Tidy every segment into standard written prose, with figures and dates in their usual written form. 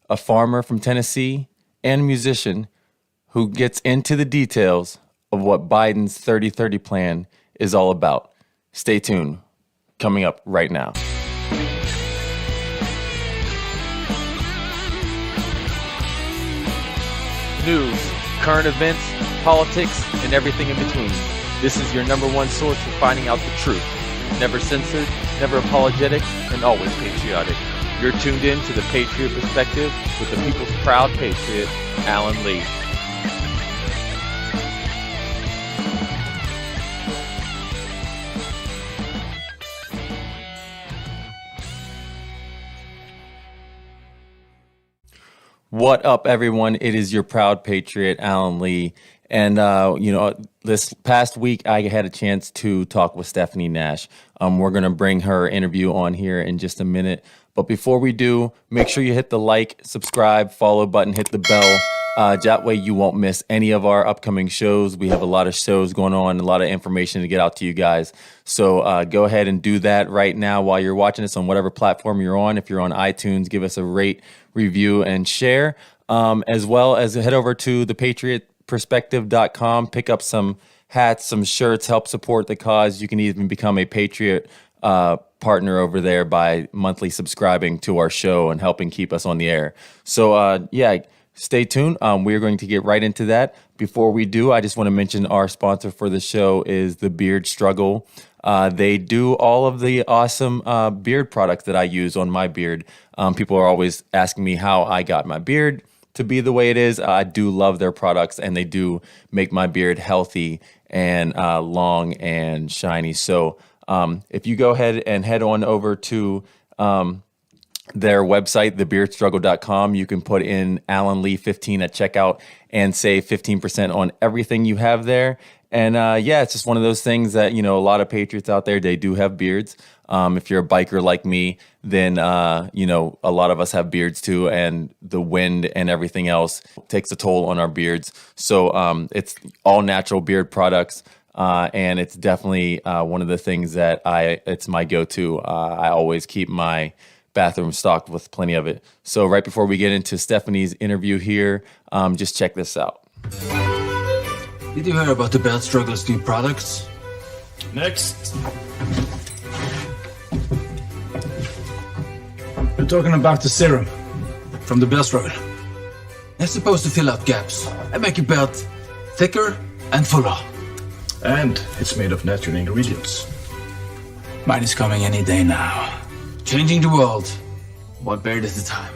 a farmer from Tennessee and a musician who gets into the details of what Biden's 30-30 plan is all about. Stay tuned. Coming up right now. News, current events, politics, and everything in between. This is your number one source for finding out the truth. Never censored, never apologetic, and always patriotic. You're tuned in to the Patriot Perspective with the people's proud patriot, Alan Lee. What up, everyone? It is your proud patriot, Alan Lee. And, this past week, I had a chance to talk with Stephanie Nash. We're going to bring her interview on here in just a minute. But before we do, make sure you hit the like, subscribe, follow button, hit the bell. That way you won't miss any of our upcoming shows. We have a lot of shows going on, a lot of information to get out to you guys. So go ahead and do that right now while you're watching us on whatever platform you're on. If you're on iTunes, give us a rate, review, and share. As well as head over to thepatriotperspective.com, pick up some hats, some shirts, help support the cause. You can even become a Patriot partner over there by monthly subscribing to our show and helping keep us on the air. So, stay tuned. We're going to get right into that. Before we do, I just want to mention our sponsor for the show is The Beard Struggle. They do all of the awesome beard products that I use on my beard. People are always asking me how I got my beard to be the way it is. I do love their products, and they do make my beard healthy and long and shiny. So if you go ahead and head on over to their website, thebeardstruggle.com, you can put in Alan Lee 15 at checkout and save 15% on everything you have there. And it's just one of those things that, a lot of patriots out there, they do have beards. If you're a biker like me, then, a lot of us have beards too, and the wind and everything else takes a toll on our beards. So it's all natural beard products. And it's definitely one of the things that it's my go-to. I always keep my bathroom stocked with plenty of it. So right before we get into Stephanie's interview here, just check this out. Did you hear about the Beard Struggle's new products? Next. We're talking about the serum. From the Beard Struggle. They're supposed to fill out gaps and make your beard thicker and fuller. And it's made of natural ingredients. Mine is coming any day now. Changing the world, one beard at a time.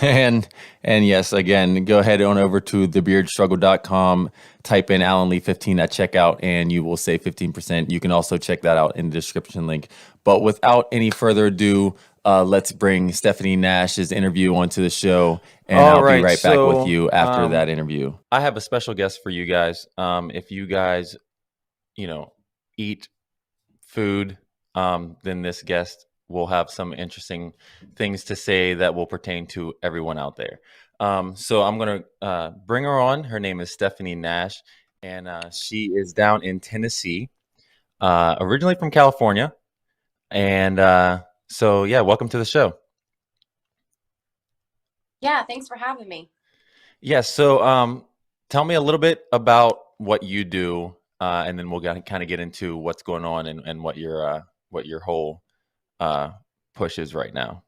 And yes, again, go ahead on over to thebeardstruggle.com, type in Alan Lee 15 at checkout, and you will save 15%. You can also check that out in the description link. But without any further ado, let's bring Stephanie Nash's interview onto the show, and I'll be right back with you after that interview. I have a special guest for you guys. If you guys, eat food, then this guest will have some interesting things to say that will pertain to everyone out there. So I'm going to bring her on. Her name is Stephanie Nash, and she is down in Tennessee, originally from California. And welcome to the show. Yeah, thanks for having me. Yes. So tell me a little bit about what you do, and then we'll kind of get into what's going on and what your whole push is right now.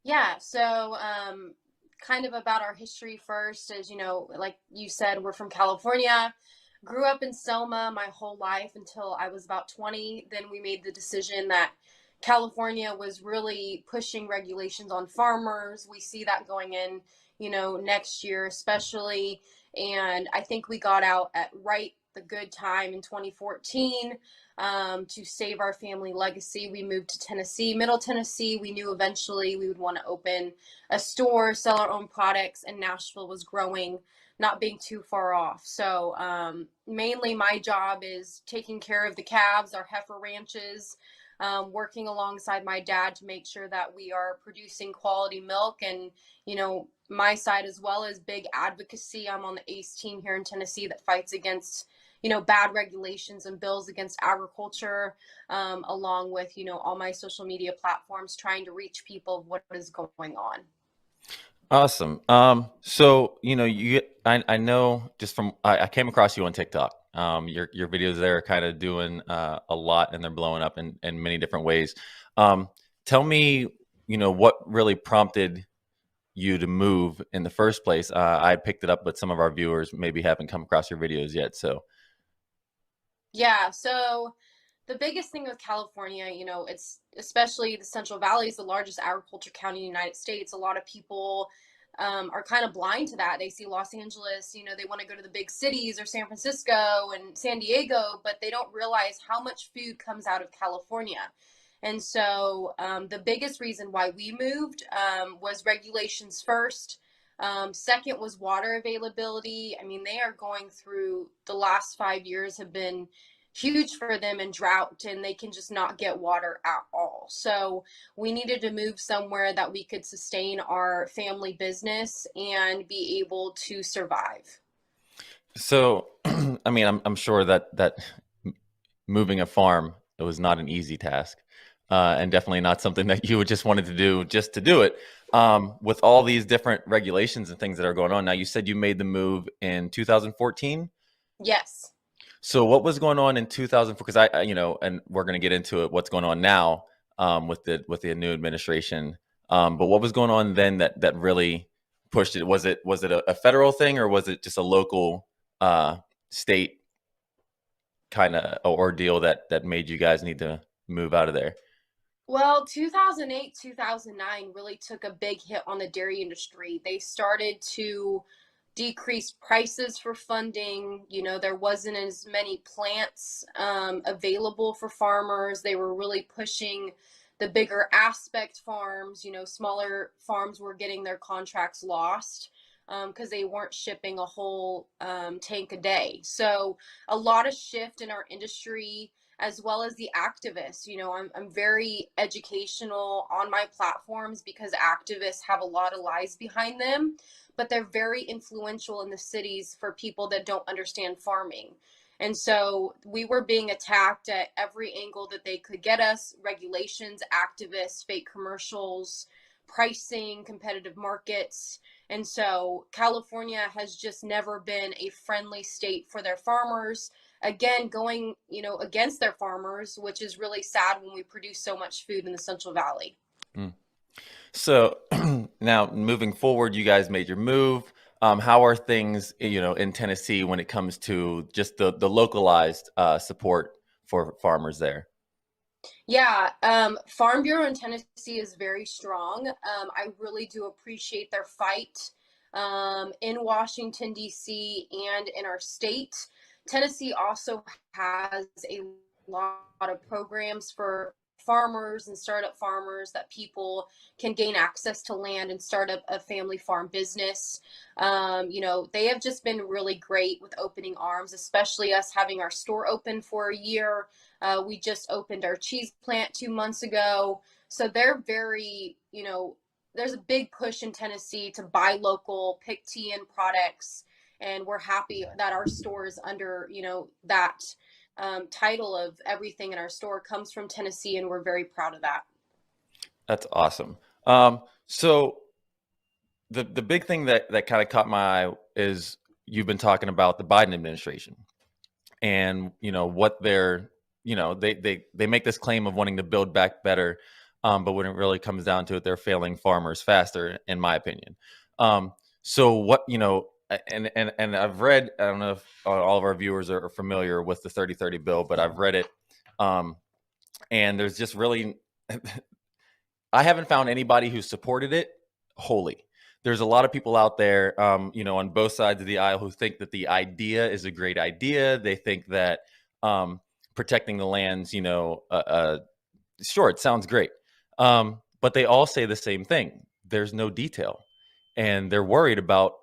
Yeah, so kind of about our history first, as like you said, we're from California. Grew up in Selma my whole life until I was about 20. Then we made the decision that California was really pushing regulations on farmers. We see that going in, next year especially. And I think we got out at right the good time in 2014 to save our family legacy. We moved to Tennessee, Middle Tennessee. We knew eventually we would want to open a store, sell our own products, and Nashville was growing, not being too far off. So mainly my job is taking care of the calves, our heifer ranches, working alongside my dad to make sure that we are producing quality milk. And, my side as well is big advocacy. I'm on the ACE team here in Tennessee that fights against, bad regulations and bills against agriculture, along with, all my social media platforms, trying to reach people of what is going on. Awesome. So I know just from I came across you on TikTok. Your videos there are kind of doing a lot, and they're blowing up in many different ways. Tell me, what really prompted you to move in the first place. I picked it up, but some of our viewers maybe haven't come across your videos yet. So Yeah, so the biggest thing with California, it's especially the Central Valley is the largest agriculture county in the United States. A lot of people are kind of blind to that. They see Los Angeles, they want to go to the big cities or San Francisco and San Diego, but they don't realize how much food comes out of California. And so the biggest reason why we moved was regulations first. Second was water availability. I mean, they are going through the last 5 years have been huge for them in drought, and they can just not get water at all. So we needed to move somewhere that we could sustain our family business and be able to survive. So, I mean, I'm sure that moving a farm, it was not an easy task, and definitely not something that you would just wanted to do just to do it. With all these different regulations and things that are going on now, you said you made the move in 2014. Yes. So, what was going on in 2004? Because and we're going to get into it. What's going on now with the new administration? But what was going on then that really pushed it? Was it a federal thing, or was it just a local state kind of ordeal that made you guys need to move out of there? Well, 2008, 2009 really took a big hit on the dairy industry. They started to decrease prices for funding. There wasn't as many plants available for farmers. They were really pushing the bigger aspect farms. Smaller farms were getting their contracts lost because they weren't shipping a whole tank a day. So a lot of shift in our industry, as well as the activists. I'm very educational on my platforms because activists have a lot of lies behind them, but they're very influential in the cities for people that don't understand farming. And so we were being attacked at every angle that they could get us: regulations, activists, fake commercials, pricing, competitive markets. And so California has just never been a friendly state for their farmers. Again, going, against their farmers, which is really sad when we produce so much food in the Central Valley. Mm. So now moving forward, you guys made your move. How are things, in Tennessee when it comes to just the localized support for farmers there? Yeah, Farm Bureau in Tennessee is very strong. I really do appreciate their fight in Washington, D.C. and in our state. Tennessee also has a lot of programs for farmers and startup farmers that people can gain access to land and start up a family farm business. They have just been really great with opening arms, especially us having our store open for a year. We just opened our cheese plant 2 months ago. So they're very, there's a big push in Tennessee to buy local, pick TN products. And we're happy that our store is under, that title of everything in our store comes from Tennessee, and we're very proud of that. That's awesome. So the big thing that kind of caught my eye is you've been talking about the Biden administration, and what they're they make this claim of wanting to build back better, but when it really comes down to it, they're failing farmers faster, in my opinion. So what and I've read, I don't know if all of our viewers are familiar with the 3030 bill, but I've read it, and there's just really I haven't found anybody who supported it wholly. There's a lot of people out there, on both sides of the aisle who think that the idea is a great idea. They think that protecting the lands, sure, it sounds great. But they all say the same thing. There's no detail. And they're worried about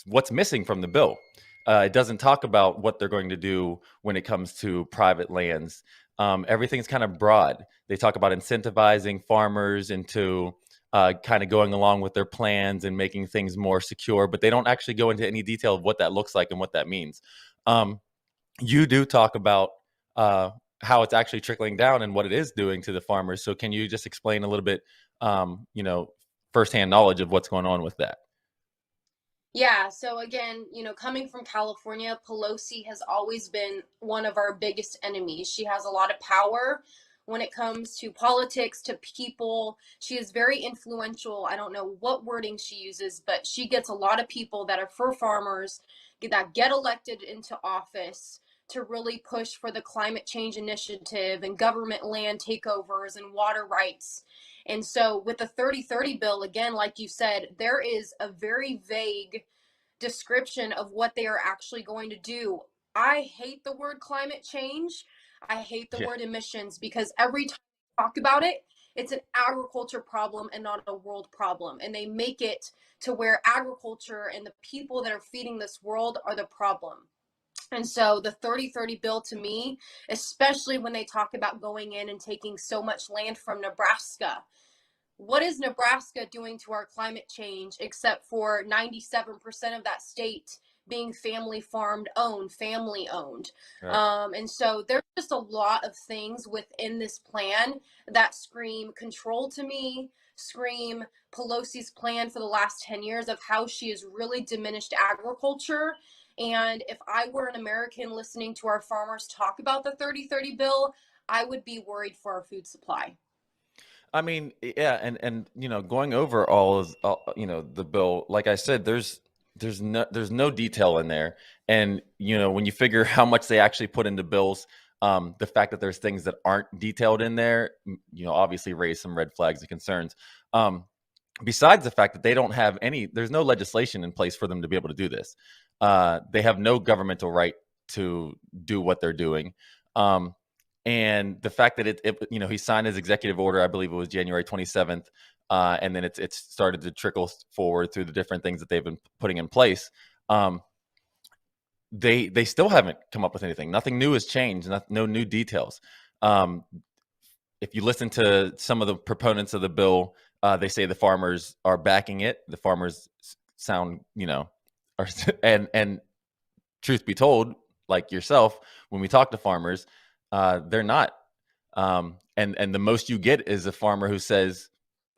what's missing from the bill. It doesn't talk about what they're going to do when it comes to private lands. Everything's kind of broad. They talk about incentivizing farmers into kind of going along with their plans and making things more secure, but they don't actually go into any detail of what that looks like and what that means. You do talk about how it's actually trickling down and what it is doing to the farmers. So can you just explain a little bit, firsthand knowledge of what's going on with that? Yeah, so again, coming from California, Pelosi has always been one of our biggest enemies. She has a lot of power when it comes to politics, to people. She is very influential. I don't know what wording she uses, but she gets a lot of people that are for farmers that get elected into office to really push for the climate change initiative and government land takeovers and water rights. And so with the 3030 bill, again, like you said, there is a very vague description of what they are actually going to do. I hate the word climate change. I hate the Yeah. word emissions because every time I talk about it, it's an agriculture problem and not a world problem. And they make it to where agriculture and the people that are feeding this world are the problem. And so the 3030 bill to me, especially when they talk about going in and taking so much land from Nebraska, what is Nebraska doing to our climate change except for 97% of that state being family farmed owned, family owned? Right. And so there's just a lot of things within this plan that scream control to me, scream Pelosi's plan for the last 10 years of how she has really diminished agriculture. And if I were an American listening to our farmers talk about the 3030 bill, I would be worried for our food supply. I mean, yeah, and going over all of the bill, like I said, there's no detail in there, and when you figure how much they actually put into bills, the fact that there's things that aren't detailed in there, obviously raise some red flags and concerns. Besides the fact that they don't have there's no legislation in place for them to be able to do this. They have no governmental right to do what they're doing. And the fact that he signed his executive order, I believe it was January 27th, and then it's started to trickle forward through the different things that they've been putting in place. They still haven't come up with anything. Nothing new has changed. No new details. If you listen to some of the proponents of the bill, they say the farmers are backing it. The farmers sound, and truth be told, like yourself, when we talk to farmers, they're not. And the most you get is a farmer who says,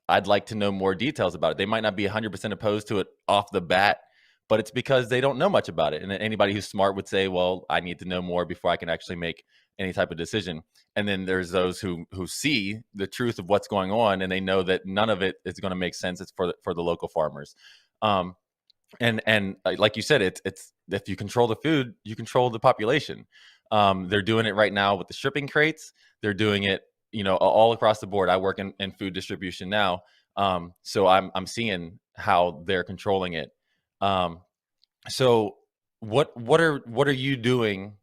I'd like to know more details about it. They might not be 100% opposed to it off the bat, but it's because they don't know much about it. And anybody who's smart would say, well, I need to know more before I can actually make any type of decision. And then there's those who see the truth of what's going on, and they know that none of it is going to make sense. It's for the local farmers. And like you said, it's if you control the food, you control the population. They're doing it right now with the shipping crates. They're doing it, all across the board. I work in food distribution now, so I'm seeing how they're controlling it. So what are you doing?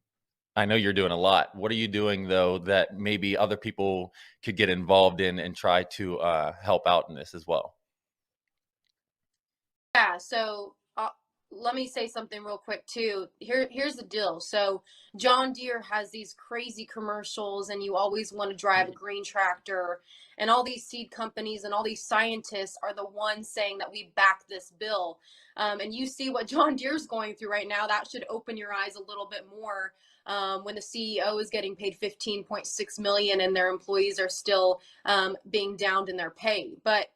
I know you're doing a lot. What are you doing though that maybe other people could get involved in and try to help out in this as well? Yeah, so let me say something real quick too. Here's the deal. So John Deere has these crazy commercials, and you always want to drive a green tractor, and all these seed companies and all these scientists are the ones saying that we back this bill. And you see what John Deere's going through right now. That should open your eyes a little bit more. When the CEO is getting paid 15.6 million and their employees are still being downed in their pay. But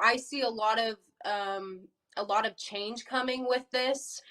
I see a lot of change coming with this.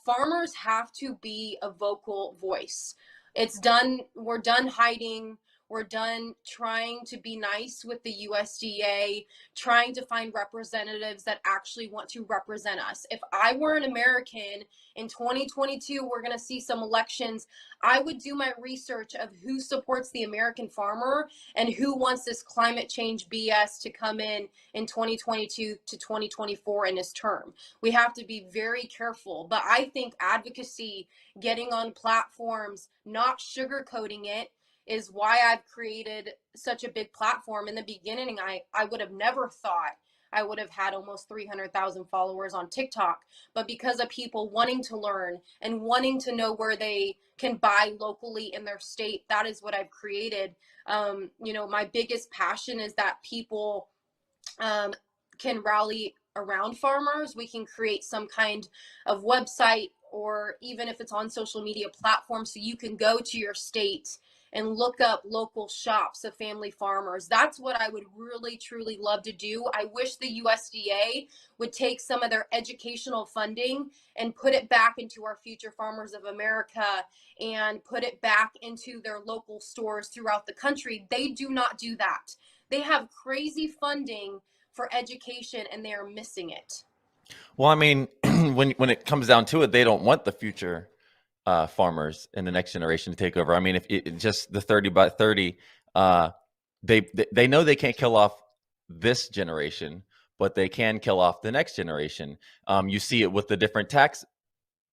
Farmers have to be a vocal voice. It's done. We're done hiding. We're done trying to be nice with the USDA, trying to find representatives that actually want to represent us. If I were an American in 2022, we're going to see some elections. I would do my research of who supports the American farmer and who wants this climate change BS to come in 2022 to 2024 in his term. We have to be very careful. But I think advocacy, getting on platforms, not sugarcoating it, is why I've created such a big platform. In the beginning, I would have never thought I would have had almost 300,000 followers on TikTok. But because of people wanting to learn and wanting to know where they can buy locally in their state, that is what I've created. My biggest passion is that people can rally around farmers. We can create some kind of website or even if it's on social media platforms, so you can go to your state and look up local shops of family farmers. That's what I would really truly love to do. I wish the USDA would take some of their educational funding and put it back into our Future Farmers of America and put it back into their local stores throughout the country. They do not do that. They have crazy funding for education and they are missing it. Well, I mean, when it comes down to it, they don't want the future farmers and the next generation to take over. I mean, if it, just the 30 by 30, they know they can't kill off this generation, but they can kill off the next generation. You see it with the different tax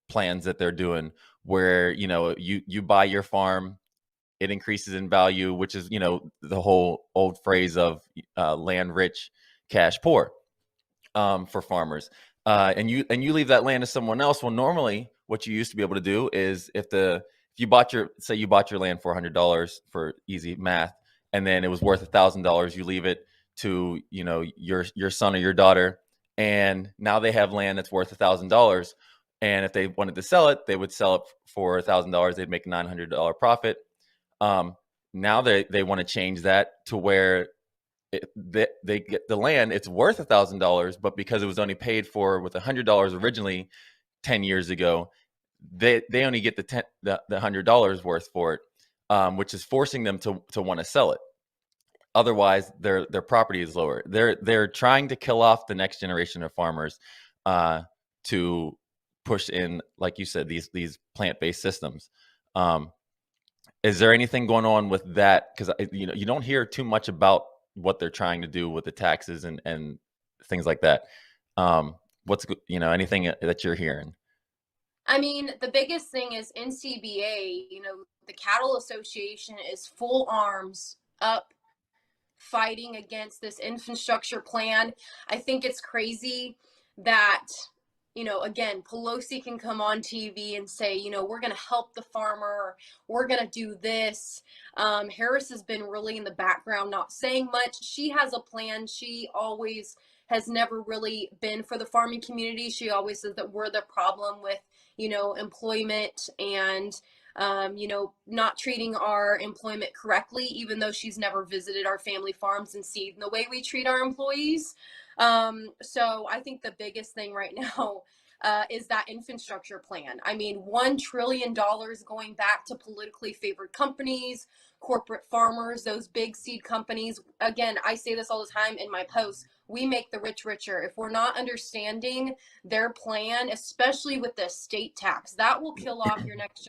plans that they're doing, where you buy your farm, it increases in value, which is the whole old phrase of land rich, cash poor, for farmers. And you leave that land to someone else. Well, normally what you used to be able to do is if you bought your land for $100 for easy math, and then it was worth $1,000, you leave it to your son or your daughter, and now they have land that's worth $1,000. And if they wanted to sell it, they would sell it for $1,000. They'd make $900 profit. Now they want to change that to where they get the land, it's worth $1,000, but because it was only paid for with $100 originally 10 years ago, they only get the $100 worth for it, which is forcing them to want to sell it. Otherwise, their property is lower. They're trying to kill off the next generation of farmers to push in, like you said, these plant-based systems. Is there anything going on with that? Because you don't hear too much about what they're trying to do with the taxes and things like that. What's anything that you're hearing? I mean, the biggest thing is NCBA, the Cattle Association is full arms up fighting against this infrastructure plan. I think it's crazy that, again, Pelosi can come on TV and say, we're going to help the farmer, we're going to do this. Harris has been really in the background, not saying much. She has a plan. She always has never really been for the farming community. She always says that we're the problem with, employment and not treating our employment correctly, even though she's never visited our family farms and seen the way we treat our employees. So I think the biggest thing right now is that infrastructure plan. I mean, $1 trillion going back to politically favored companies, corporate farmers, those big seed companies. Again, I say this all the time in my posts. We make the rich richer. If we're not understanding their plan, especially with the estate tax, that will kill off your next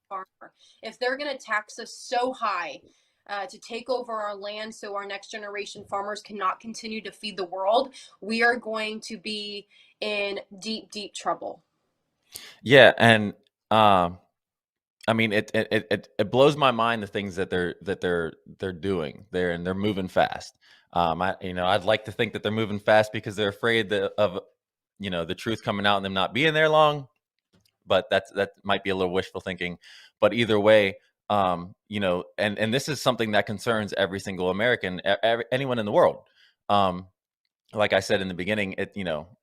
farmer. If they're going to tax us so high to take over our land so our next generation farmers cannot continue to feed the world, we are going to be in deep, deep trouble. Yeah, and I mean, it blows my mind the things that they're doing. They're moving fast. I'd like to think that they're moving fast because they're afraid of the truth coming out and them not being there long. But that might be a little wishful thinking. But either way, and this is something that concerns every single American, anyone in the world. Like I said in the beginning,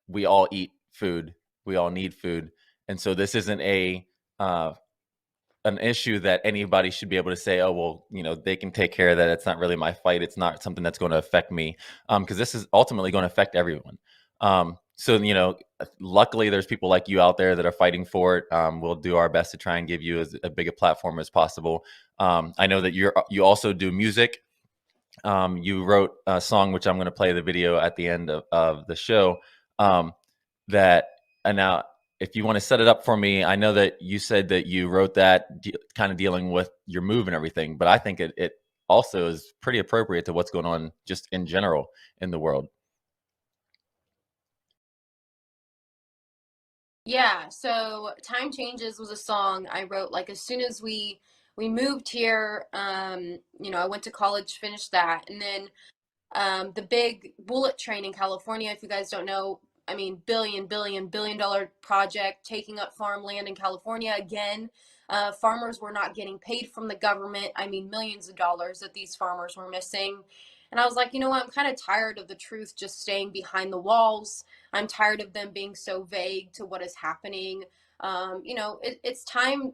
we all eat food, we all need food, and so this isn't an issue that anybody should be able to say, oh, well, they can take care of that. It's not really my fight. It's not something that's going to affect me, because this is ultimately going to affect everyone. So, luckily there's people like you out there that are fighting for it. We'll do our best to try and give you as big a platform as possible. I know that you also do music. You wrote a song, which I'm going to play the video at the end of the show. And now, if you want to set it up for me, I know that you said that you wrote that kind of dealing with your move and everything, but I think it also is pretty appropriate to what's going on just in general in the world. Yeah, so Time Changes was a song I wrote like as soon as we moved here. I went to college, finished that, and then the big bullet train in California, if you guys don't know, I mean, billion dollar project taking up farmland in California again. Farmers were not getting paid from the government. I mean, millions of dollars that these farmers were missing. And I was like, I'm kind of tired of the truth just staying behind the walls. I'm tired of them being so vague to what is happening. It's time,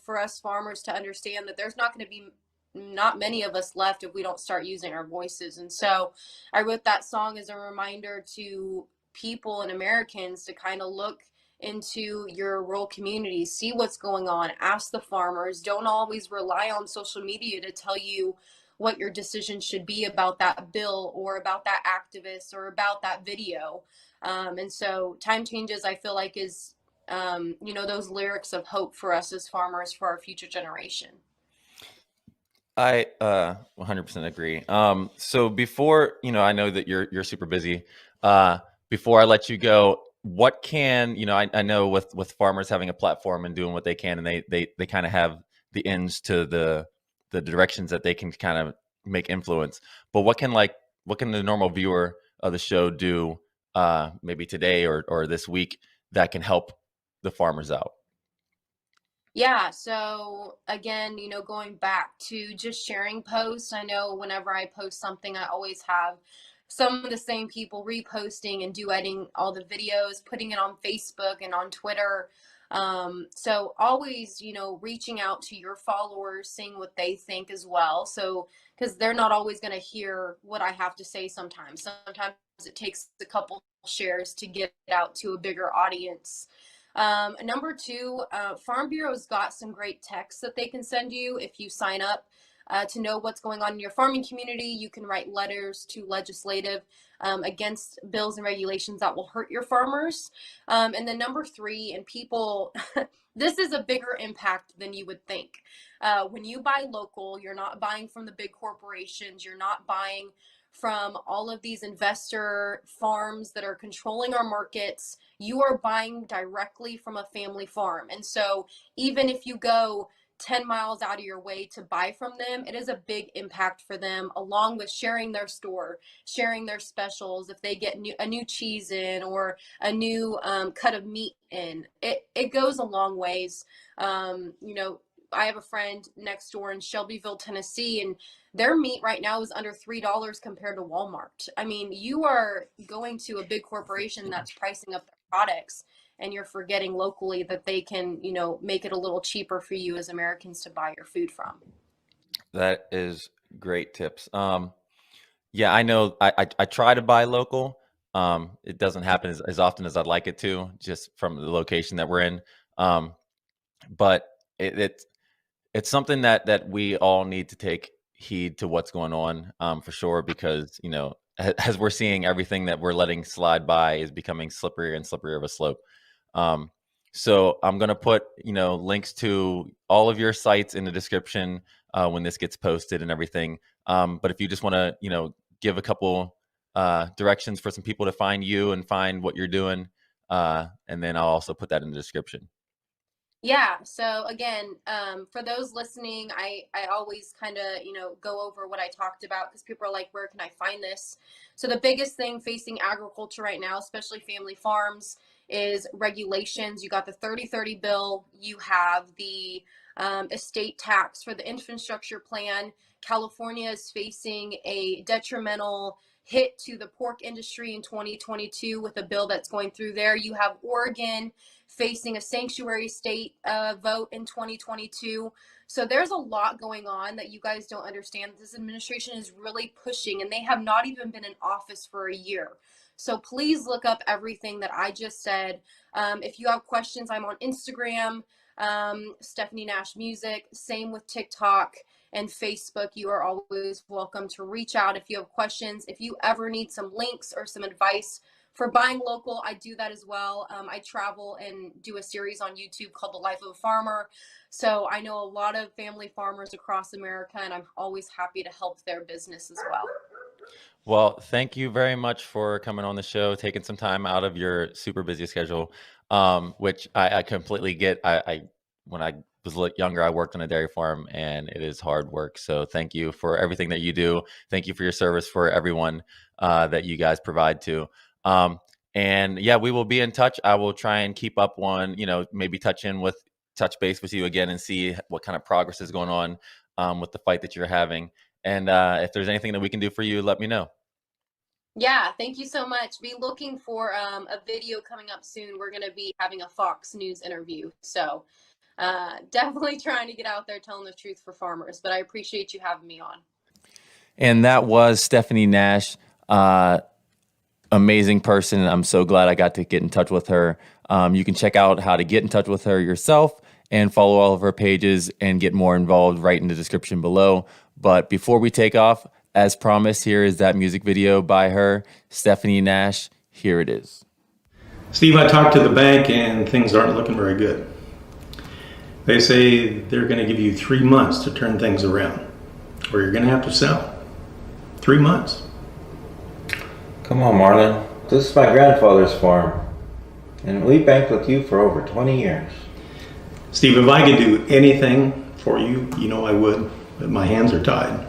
for us farmers to understand that there's not going to be not many of us left if we don't start using our voices. And so I wrote that song as a reminder to people and Americans to kind of look into your rural communities, see what's going on, ask the farmers. Don't always rely on social media to tell you what your decision should be about that bill or about that activist or about that video. And so time changes, I feel like, is those lyrics of hope for us as farmers for our future generation. I 100% agree. So before, I know that you're super busy. Before I let you go, what can, I know with farmers having a platform and doing what they can, and they kind of have the ends to the directions that they can kind of make influence. But what can the normal viewer of the show do maybe today or this week that can help the farmers out? Yeah, so again, going back to just sharing posts, I know whenever I post something, I always have some of the same people reposting and duetting all the videos, putting it on Facebook and on Twitter. So always, reaching out to your followers, seeing what they think as well. So, because they're not always going to hear what I have to say sometimes. Sometimes it takes a couple shares to get it out to a bigger audience. Number two, Farm Bureau's got some great texts that they can send you if you sign up to know what's going on in your farming community. You can write letters to legislative against bills and regulations that will hurt your farmers. And then number three, and people, this is a bigger impact than you would think. When you buy local, you're not buying from the big corporations, you're not buying from all of these investor farms that are controlling our markets. You are buying directly from a family farm. And so even if you go 10 miles out of your way to buy from them, it is a big impact for them, along with sharing their store, sharing their specials. If they get a new cheese in or a new cut of meat in, it goes a long ways. I have a friend next door in Shelbyville, Tennessee, and their meat right now is under $3 compared to Walmart. I mean, you are going to a big corporation that's pricing up their products, and you're forgetting locally that they can, make it a little cheaper for you as Americans to buy your food from. That is great tips. Yeah, I know I try to buy local. It doesn't happen as often as I'd like it to, just from the location that we're in. But it's something that we all need to take heed to what's going on, for sure, because as we're seeing, everything that we're letting slide by is becoming slipperier and slipperier of a slope. So I'm gonna put links to all of your sites in the description when this gets posted and everything. But if you just want to give a couple directions for some people to find you and find what you're doing, and then I'll also put that in the description. Yeah. So again, for those listening, I always kind of, go over what I talked about because people are like, where can I find this? So the biggest thing facing agriculture right now, especially family farms, is regulations. You got the 3030 bill. You have the estate tax for the infrastructure plan. California is facing a detrimental hit to the pork industry in 2022 with a bill that's going through there. You have Oregon facing a sanctuary state vote in 2022. So there's a lot going on that you guys don't understand. This administration is really pushing, and they have not even been in office for a year. So please look up everything that I just said. If you have questions, I'm on Instagram, Stephanie Nash Music, same with TikTok and Facebook. You are always welcome to reach out if you have questions. If you ever need some links or some advice for buying local, I do that as well. I travel and do a series on YouTube called The Life of a Farmer. So I know a lot of family farmers across America, and I'm always happy to help their business as well. Well, thank you very much for coming on the show, taking some time out of your super busy schedule, which I completely get. When I was younger, I worked on a dairy farm, and it is hard work. So thank you for everything that you do. Thank you for your service for everyone that you guys provide to. And yeah, we will be in touch. I will try and keep up one, maybe touch base with you again and see what kind of progress is going on with the fight that you're having. And if there's anything that we can do for you, let me know. Yeah, thank you so much. Be looking for a video coming up soon. We're going to be having a Fox News interview. So definitely trying to get out there telling the truth for farmers. But I appreciate you having me on. And that was Stephanie Nash. Amazing person. I'm so glad I got to get in touch with her. You can check out how to get in touch with her yourself and follow all of her pages and get more involved right in the description below. But before we take off, as promised, here is that music video by her, Stephanie Nash. Here it is. Steve, I talked to the bank and things aren't looking very good. They say they're going to give you 3 months to turn things around, or you're going to have to sell. 3 months. Come on, Marlon. This is my grandfather's farm, and we banked with you for over 20 years. Steve, if I could do anything for you, you know I would, but my hands are tied.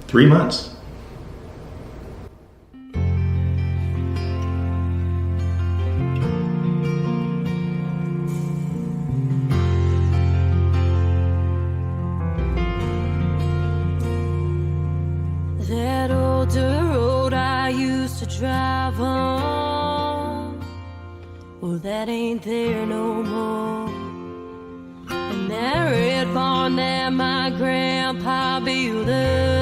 3 months. That old dirt road I used to drive on, well, that ain't there no more. And that red barn that my grandpa built up,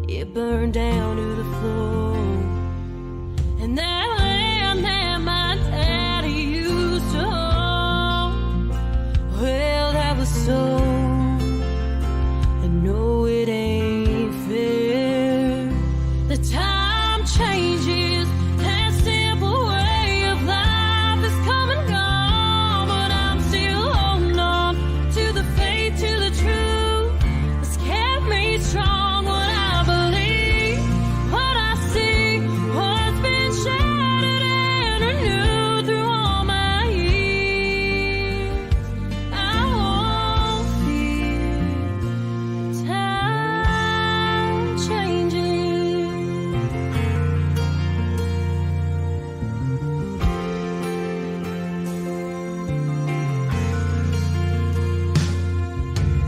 it burned down to the floor. And that land that my daddy used to own, well, that was so. And no, it ain't fair. The time changes, that simple way of life is come and gone, but I'm still holding on to the faith, to the truth that's kept me strong. What I believe, what I see, what's been shattered and renewed through all my years. I won't fear time changing.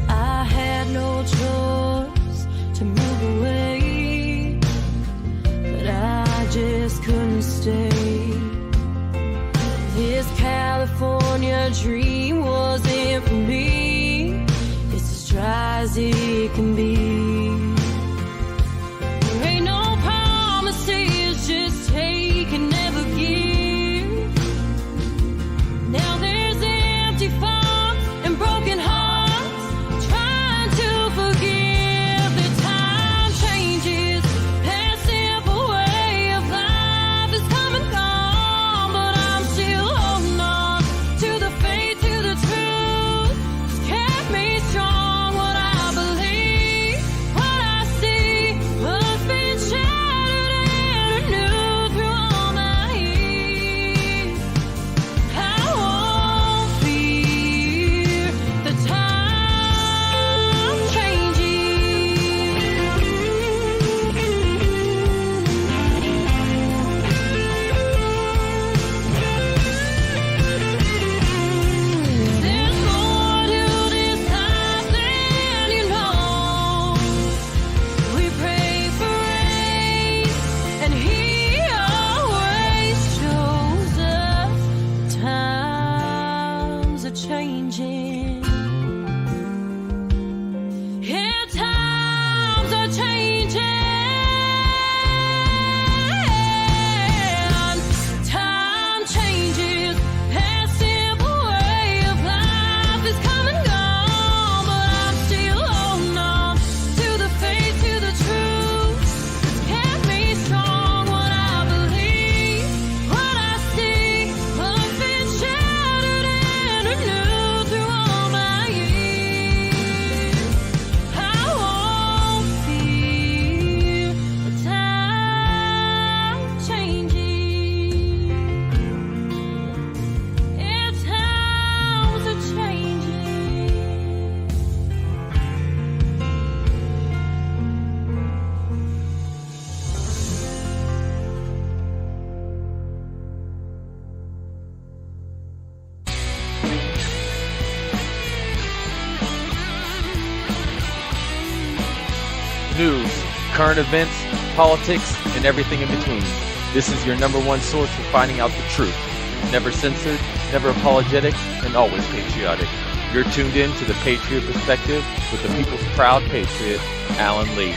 I had no choice to move away, but I just couldn't stay. This California dream wasn't for me. It's as dry as it can be. There ain't no promises, just take and never give. Now there's empty farms and broken hearts trying to forgive. The time changes, that simple way of life is come and gone, but I'm still holding on to the faith, to the truth that's kept me strong. What I believe, what I see, what's been shattered and renewed through all my years. I won't fear the time changing. There's more to this life than you know. We pray for rain, and He always shows up. Times are changing. Yeah, times are changing. Time changes. That simple way of life is come and gone, but I'm still holding on to the faith, to the truth that's kept me strong. What I believe, what I see, what's been shattered and renewed through all my years. I won't fear the time changing. Yeah, times are changing. News, current events, politics, and everything in between. This is your number one source for finding out the truth. Never censored, never apologetic, and always patriotic. You're tuned in to the Patriot Perspective with the people's proud patriot, Alan Lee.